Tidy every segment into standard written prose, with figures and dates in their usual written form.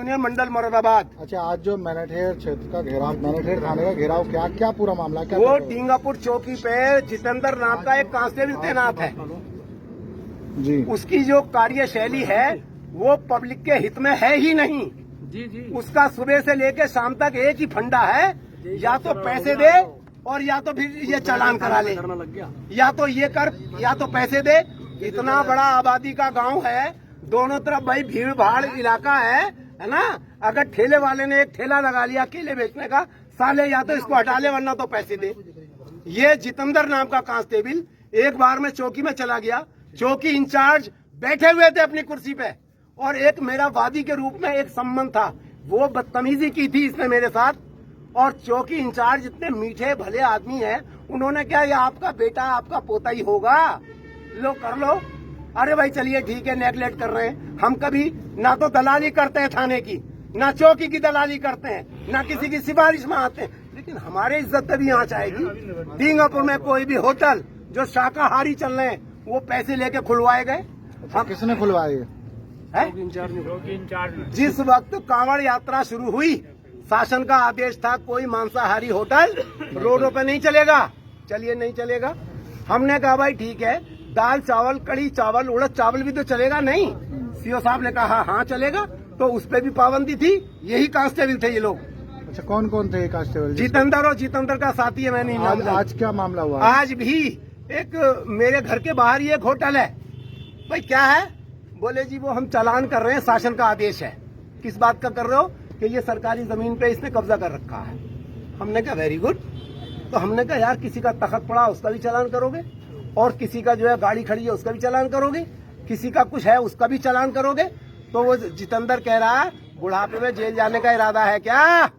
Union मंडल मुरादाबाद। अच्छा, आज जो मैनेठेर क्षेत्र का घेराव, मैनेठेर थाने का घेराव, क्या पूरा मामला क्या? वो टींगापुर चौकी पे जितेंद्र नाम का एक कांस्टेबल तैनात है जी। उसकी जो कार्यशैली है वो पब्लिक के हित में है ही नहीं। जी। उसका सुबह से लेके शाम तक एक ही फंडा है, या तो पैसे दे और या तो फिर ये चालान करा ले, या तो ये कर या तो पैसे दे। इतना बड़ा आबादी का गांव है, दोनों तरफ भाई भीड़ भाड़ इलाका है ना। अगर ठेले वाले ने एक ठेला लगा लिया केले बेचने का, साले या तो इसको हटा ले वरना तो पैसे दे। ये जितेंद्र नाम का कांस्टेबल एक बार में चौकी में चला गया, चौकी इंचार्ज बैठे हुए थे अपनी कुर्सी पे, और एक मेरा वादी के रूप में एक संबंध था, वो बदतमीजी की थी इसने मेरे साथ। और चौकी इंचार्ज इतने मीठे भले आदमी है, उन्होंने क्या, ये आपका बेटा आपका पोता ही होगा, लो कर लो। अरे भाई चलिए ठीक है, नेगलेक्ट कर रहे हैं हम। कभी ना तो दलाली करते हैं थाने की, ना चौकी की दलाली करते हैं, ना किसी की सिफारिश में आते हैं, लेकिन हमारे इज्जत तभी यहाँ आएगी। टींगापुर में कोई भी होटल जो शाकाहारी चल रहे हैं वो पैसे लेके खुलवाए गए। हम किसने खुलवाए है? जिस वक्त कांवड़ यात्रा शुरू हुई, शासन का आदेश था कोई मांसाहारी होटल रोडों पे नहीं चलेगा। चलिए नहीं चलेगा, हमने कहा भाई ठीक है, दाल चावल कड़ी चावल उड़द चावल भी तो चलेगा नहीं। सीओ साहब ने कहा हाँ चलेगा, तो उस पर भी पाबंदी थी। यही कांस्टेबल थे ये लोग। अच्छा, कौन कौन थे कांस्टेबल? जितेंद्र और जितेंद्र का साथी है, मैंने आज क्या मामला हुआ? आज भी एक मेरे घर के बाहर ही एक होटल है। भाई क्या है? बोले जी वो हम चालान कर रहे हैं, शासन का आदेश है। किस बात का कर रहे हो? कि ये सरकारी जमीन पे इसने कब्जा कर रखा है। हमने कहा वेरी गुड। तो हमने कहा यार किसी का तखत पड़ा उसका भी चालान करोगे, और किसी का जो है गाड़ी खड़ी है उसका भी चालान करोगे, किसी का कुछ है उसका भी चालान करोगे। तो वो जितेंद्र कह रहा है बुढ़ापे में जेल जाने का इरादा है क्या?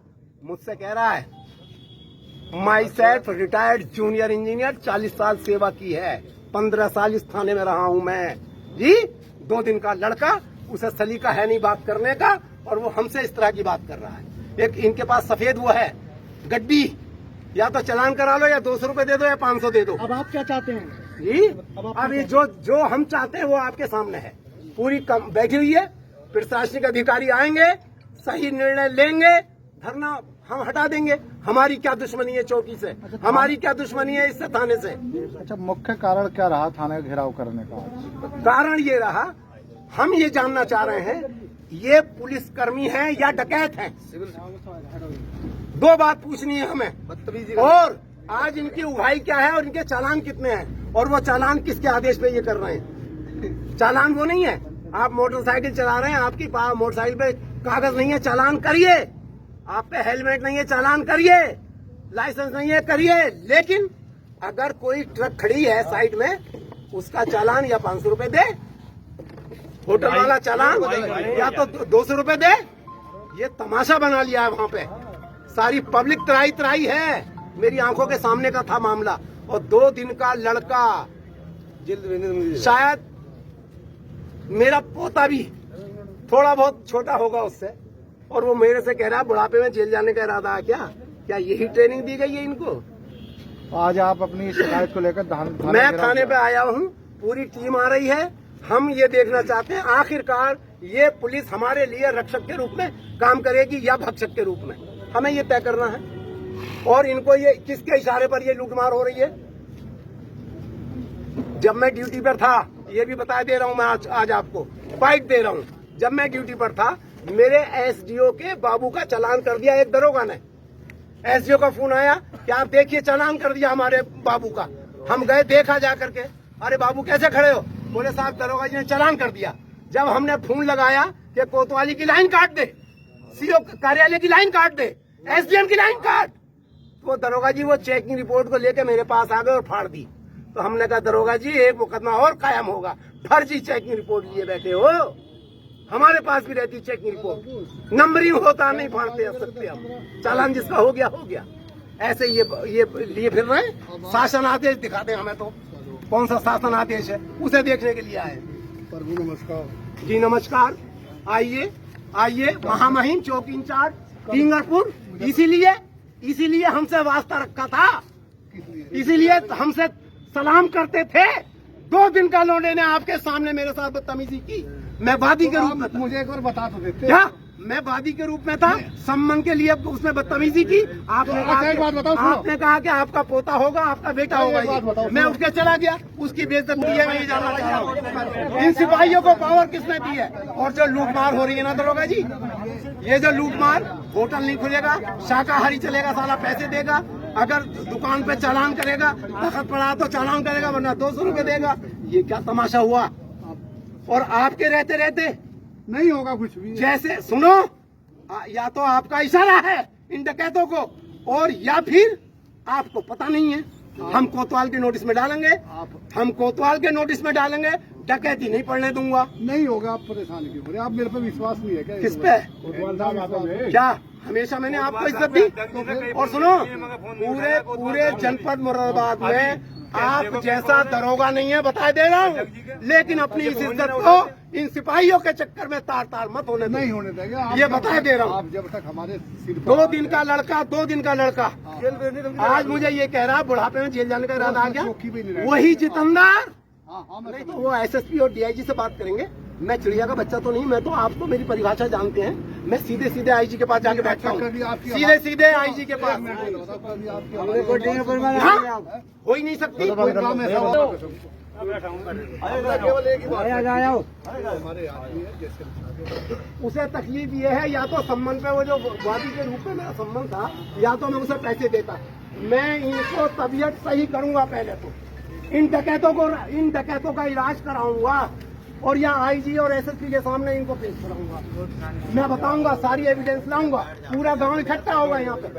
मुझसे कह रहा है my self retired junior engineer, 40 साल सेवा की है, 15 साल इस थाने में रहा हूं मैं जी। 2 दिन का लड़का, उसे सलीका है नहीं बात करने का, और वो हमसे इस तरह की बात कर रहा है। एक इनके पास सफेद वो है गड्डी, या तो चालान करा लो या 200 रुपए दे दो या 500 दे दो। अब आप क्या चाहते हैं जी? अब ये जो हम चाहते हैं वो आपके सामने है। पूरी बैठी हुई है, प्रशासनिक अधिकारी आएंगे, सही निर्णय लेंगे, धरना हम हटा देंगे। हमारी क्या दुश्मनी है चौकी से? हमारी क्या दुश्मनी है इससे, थाने से? अच्छा, मुख्य कारण क्या रहा थाने का घेराव करने का? कारण ये रहा, हम ये जानना चाह रहे हैं ये पुलिसकर्मी है या डकैत है। 2 बात पूछनी है हमें। और आज इनकी उगाई क्या है और इनके चालान कितने हैं, और वो चालान किसके आदेश पे ये कर रहे हैं? चालान वो नहीं है, आप मोटरसाइकिल चला रहे हैं, आपकी मोटरसाइकिल पे कागज नहीं है, चालान करिए। आप पे हेलमेट नहीं है, चालान करिए। लाइसेंस नहीं है, करिए। लेकिन अगर कोई ट्रक खड़ी है साइड में, उसका चालान या 500 रुपए दे, होटल वाला चालान या तो 200 रुपए दे। ये तमाशा बना लिया है वहां पे, सारी पब्लिक त्राही है। मेरी आंखों के सामने का था मामला, और 2 दिन का लड़का, शायद मेरा पोता भी थोड़ा बहुत छोटा होगा उससे, और वो मेरे से कह रहा है बुढ़ापे में जेल जाने का इरादा है क्या यही ट्रेनिंग दी गई है इनको? आज आप अपनी शिकायत को लेकर मैं थाने पे आया हूँ, पूरी टीम आ रही है। हम ये देखना चाहते हैं आखिरकार ये पुलिस हमारे लिए रक्षक के रूप में काम करेगी या भक्षक के रूप में, हमें ये तय करना है। और इनको ये किसके इशारे पर ये लूटमार हो रही है? जब मैं ड्यूटी पर था, ये भी बता दे रहा हूँ मैं आज आपको फाइट दे रहा हूँ, जब मैं ड्यूटी पर था मेरे एसडीओ के बाबू का चालान कर दिया एक दरोगा ने। एसडीओ का फोन आया कि आप देखिए चालान कर दिया हमारे बाबू का। हम गए, देखा जा करके, अरे बाबू कैसे खड़े हो? बोले साहब दरोगा जी ने चालान कर दिया। जब हमने फोन लगाया कि कोतवाली की लाइन काट दे, सीओ कार्यालय की लाइन काट दे, एसडीएम की लाइन काट, तो दरोगा जी वो चेकिंग रिपोर्ट को लेकर मेरे पास आ गए और फाड़ दी। तो हमने कहा दरोगा जी एक मुकदमा और कायम होगा, फर्जी चेकिंग रिपोर्ट लिए बैठे हो। हमारे पास भी रहती चेकिंग रिपोर्ट, नंबरिंग होता नहीं फाड़ते सकते हम, चालान जिसका हो गया। ऐसे ये लिए फिर रहे। शासन आदेश दिखाते हमें, तो कौन सा शासन आदेश है उसे देखने के लिए आए। प्रभु नमस्कार जी नमस्कार। आइए महामहिम चौकी इंचार्ज टींगापुर, इसीलिए हमसे वास्ता रखा था, इसीलिए हमसे सलाम करते थे। 2 दिन का लौंडे ने आपके सामने मेरे साथ बदतमीजी की। मैं वादी के रूप में, मुझे एक बार बता तो देते। क्या मैं वादी के रूप में था, सम्मान के लिए उसने बदतमीजी की। आपने कहा कि आपका पोता होगा, आपका बेटा होगा। मैं उठ के चला गया, उसकी बेइज्जती है, मैं ये जानना चाह रहा हूँ इन सिपाहियों को पावर किसने दी है। और जो लूटमार हो रही है ना दरोगा जी, ये जो लूटमार, होटल नहीं खुलेगा, शाकाहारी चलेगा, साला पैसे देगा, अगर दुकान पे चालान करेगा, तखत पड़ा तो चालान करेगा, वरना 200 रुपए देगा। ये क्या तमाशा हुआ। और आपके रहते रहते नहीं होगा कुछ भी। जैसे सुनो, या तो आपका इशारा है इन डकैतों को, और या फिर आपको पता नहीं है। हम कोतवाल के नोटिस में डालेंगे, हम कोतवाल के नोटिस में डालेंगे, डकैती नहीं पड़ने दूंगा। नहीं होगा, आप परेशान क्यों हो रहे? आप मेरे पे विश्वास नहीं है क्या? किस पे? क्या हमेशा मैंने आपको इज्जत दी? और सुनो, पूरे जनपद मुरादाबाद में आप जैसा दरोगा नहीं है, बता दे रहा हूँ। लेकिन अपनी इस इज्जत को इन सिपाहियों के चक्कर में तार तार मत होने दो। नहीं होने देंगे, ये बता दे रहा हूँ। आप जब तक हमारे सिर 2 दिन का लड़का आज मुझे ये कह रहा, बुढ़ापे में जेल जाने का इरादा आ गया। वही जितेंद्र, नहीं तो वो एसएसपी और डीआईजी से बात करेंगे। मैं चिड़िया का बच्चा तो नहीं, मैं तो, आप तो मेरी परिभाषा जानते हैं। मैं सीधे सीधे आईजी के पास जाके बैठता हूँ, सीधे सीधे आईजी के पास। हो ही नहीं सकती। उसे तकलीफ ये है, या तो सम्मान पे, वो जो वादी के रूप में मेरा सम्मान था, या तो मैं उसे पैसे देता। मैं इनको तबीयत सही करूंगा, पहले तो इन डकैतों का इलाज कराऊंगा, और यहाँ आईजी और एसएसपी के सामने इनको पेश कराऊंगा। मैं बताऊंगा, सारी एविडेंस लाऊंगा, पूरा गांव इकट्ठा होगा यहाँ पे।